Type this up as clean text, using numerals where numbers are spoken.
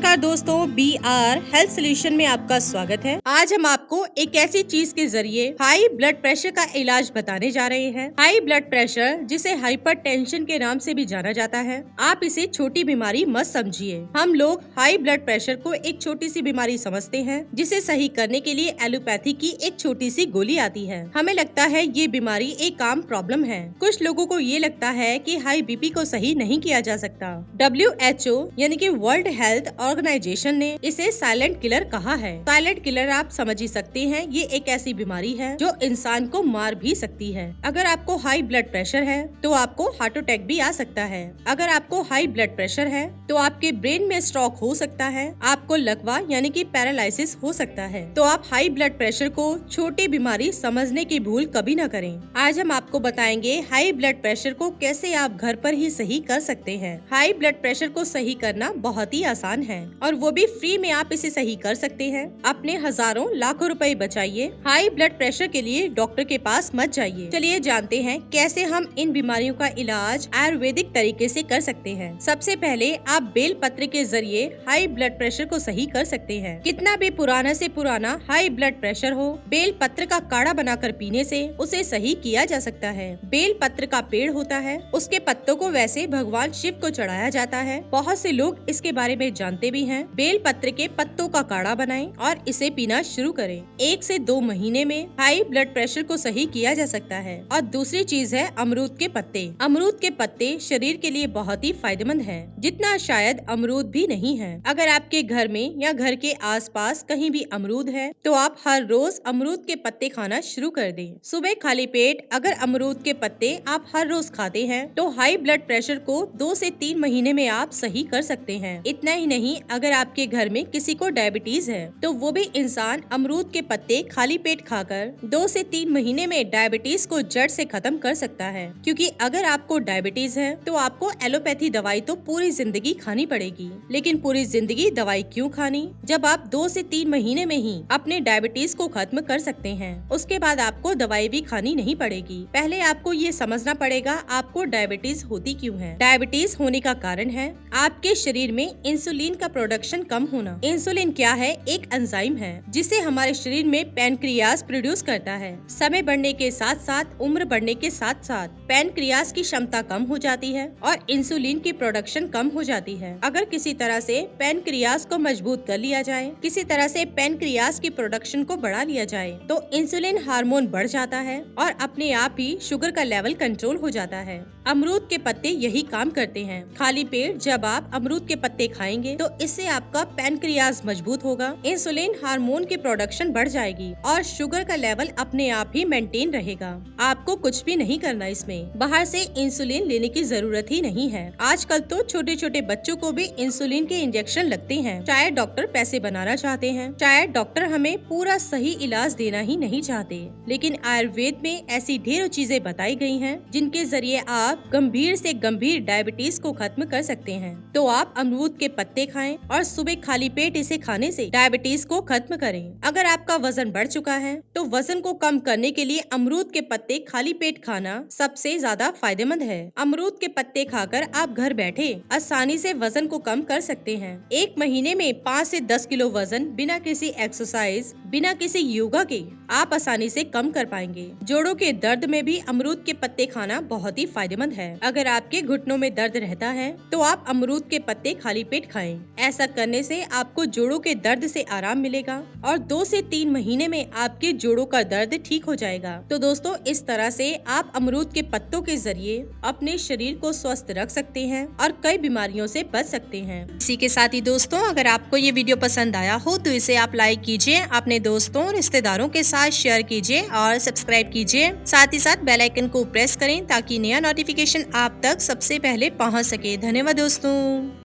नमस्कार दोस्तों, BR health solution में आपका स्वागत है। आज हम आपको एक ऐसी चीज के जरिए हाई ब्लड प्रेशर का इलाज बताने जा रहे हैं। हाई ब्लड प्रेशर, जिसे हाइपरटेंशन के नाम से भी जाना जाता है, आप इसे छोटी बीमारी मत समझिए। हम लोग हाई ब्लड प्रेशर को एक छोटी सी बीमारी समझते हैं, जिसे सही करने के लिए एलोपैथी की एक छोटी सी गोली आती है। हमें लगता है ये बीमारी एक आम प्रॉब्लम है। कुछ लोगों को ये लगता है कि हाई BP को सही नहीं किया जा सकता। WHO यानी कि वर्ल्ड हेल्थ ऑर्गेनाइजेशन ने इसे साइलेंट किलर कहा है। साइलेंट किलर आप समझ ही सकते हैं, ये एक ऐसी बीमारी है जो इंसान को मार भी सकती है। अगर आपको हाई ब्लड प्रेशर है तो आपको हार्ट अटैक भी आ सकता है। अगर आपको हाई ब्लड प्रेशर है तो आपके ब्रेन में स्ट्रोक हो सकता है, आपको लकवा यानी कि पैरालिसिस हो सकता है। तो आप हाई ब्लड प्रेशर को छोटी बीमारी समझने की भूल कभी न करें। आज हम आपको बताएंगे हाई ब्लड प्रेशर को कैसे आप घर पर ही सही कर सकते हैं। हाई ब्लड प्रेशर को सही करना बहुत ही आसान है और वो भी फ्री में आप इसे सही कर सकते हैं। अपने हजारों लाखों रुपए बचाइए। हाई ब्लड प्रेशर के लिए डॉक्टर के पास मत जाइए। चलिए जानते हैं कैसे हम इन बीमारियों का इलाज आयुर्वेदिक तरीके से कर सकते हैं। सबसे पहले आप बेल पत्र के जरिए हाई ब्लड प्रेशर को सही कर सकते हैं। कितना भी पुराना से पुराना हाई ब्लड प्रेशर हो, बेल पत्र का काढ़ा बनाकर पीने से उसे सही किया जा सकता है। बेल पत्र का पेड़ होता है, उसके पत्तों को वैसे भगवान शिव को चढ़ाया जाता है। बहुत से लोग इसके बारे में जानते भी हैं। बेल पत्र के पत्तों का काढ़ा बनाएं और इसे पीना शुरू करें। 1 से 2 महीने में हाई ब्लड प्रेशर को सही किया जा सकता है। और दूसरी चीज है अमरूद के पत्ते। अमरूद के पत्ते शरीर के लिए बहुत ही फायदेमंद है, जितना शायद अमरूद भी नहीं है। अगर आपके घर में या घर के आसपास कहीं भी अमरूद है तो आप हर रोज अमरूद के पत्ते खाना शुरू कर दें। सुबह खाली पेट अगर अमरूद के पत्ते आप हर रोज खाते हैं तो हाई ब्लड प्रेशर को 2 से 3 महीने में आप सही कर सकते हैं। इतना ही नहीं, अगर आपके घर में किसी को डायबिटीज है तो वो भी इंसान अमरूद के पत्ते खाली पेट खाकर 2 से 3 महीने में डायबिटीज को जड़ से खत्म कर सकता है। क्योंकि अगर आपको डायबिटीज है तो आपको एलोपैथी दवाई तो पूरी जिंदगी खानी पड़ेगी। लेकिन पूरी जिंदगी दवाई क्यों खानी, जब आप 2 से 3 महीने में ही अपने डायबिटीज को खत्म कर सकते हैं। उसके बाद आपको दवाई भी खानी नहीं पड़ेगी। पहले आपको ये समझना पड़ेगा आपको डायबिटीज होती क्यों है। डायबिटीज होने का कारण है आपके शरीर में इंसुलिन का प्रोडक्शन कम होना। इंसुलिन क्या है? एक एंजाइम है जिसे हमारे शरीर में पैनक्रियास प्रोड्यूस करता है। समय बढ़ने के साथ साथ, उम्र बढ़ने के साथ साथ पैनक्रियास की क्षमता कम हो जाती है और इंसुलिन की प्रोडक्शन कम हो जाती है। अगर किसी तरह से पैनक्रियास को मजबूत कर लिया जाए, किसी तरह से पैनक्रियास की प्रोडक्शन को बढ़ा लिया जाए तो इंसुलिन हार्मोन बढ़ जाता है और अपने आप ही शुगर का लेवल कंट्रोल हो जाता है। अमरूद के पत्ते यही काम करते हैं। खाली पेट जब आप अमरूद के पत्ते खाएंगे तो इससे आपका पैनक्रियास मजबूत होगा, इंसुलिन हार्मोन की प्रोडक्शन बढ़ जाएगी और शुगर का लेवल अपने आप ही मेंटेन रहेगा। आपको कुछ भी नहीं करना, इसमें बाहर से इंसुलिन लेने की जरूरत ही नहीं है। आजकल तो छोटे छोटे बच्चों को भी इंसुलिन के इंजेक्शन लगते हैं। शायद डॉक्टर पैसे बनाना चाहते हैं, शायद डॉक्टर हमें पूरा सही इलाज देना ही नहीं चाहते। लेकिन आयुर्वेद में ऐसी ढेरों चीजें बताई गई हैं जिनके जरिए आप गंभीर से गंभीर डायबिटीज को खत्म कर सकते हैं। तो आप अमरूद के पत्ते खाएं और सुबह खाली पेट इसे खाने से डायबिटीज को खत्म करें। अगर आपका वजन बढ़ चुका है तो वजन को कम करने के लिए अमरूद के पत्ते खाली पेट खाना सबसे ज्यादा फायदेमंद है। अमरूद के पत्ते खाकर आप घर बैठे आसानी से वजन को कम कर सकते हैं। 1 महीने में 5 से 10 किलो वजन बिना किसी एक्सरसाइज, बिना किसी योगा के आप आसानी से कम कर पाएंगे। जोड़ों के दर्द में भी अमरूद के पत्ते खाना बहुत ही फायदेमंद है। अगर आपके घुटनों में दर्द रहता है तो आप अमरूद के पत्ते खाली पेट खाएं। ऐसा करने से आपको जोड़ों के दर्द से आराम मिलेगा और 2 से 3 महीने में आपके जोड़ों का दर्द ठीक हो जाएगा। तो दोस्तों, इस तरह से आप अमरूद के पत्तों के जरिए अपने शरीर को स्वस्थ रख सकते हैं और कई बीमारियों से बच सकते हैं। इसी के साथ ही दोस्तों, अगर आपको ये वीडियो पसंद आया हो तो इसे आप लाइक कीजिए, अपने दोस्तों और रिश्तेदारों के साथ शेयर कीजिए और सब्सक्राइब कीजिए। साथ ही साथ बेल आइकन को प्रेस करें ताकि नया नोटिफिकेशन आप तक सबसे पहले पहुंच सके। धन्यवाद दोस्तों।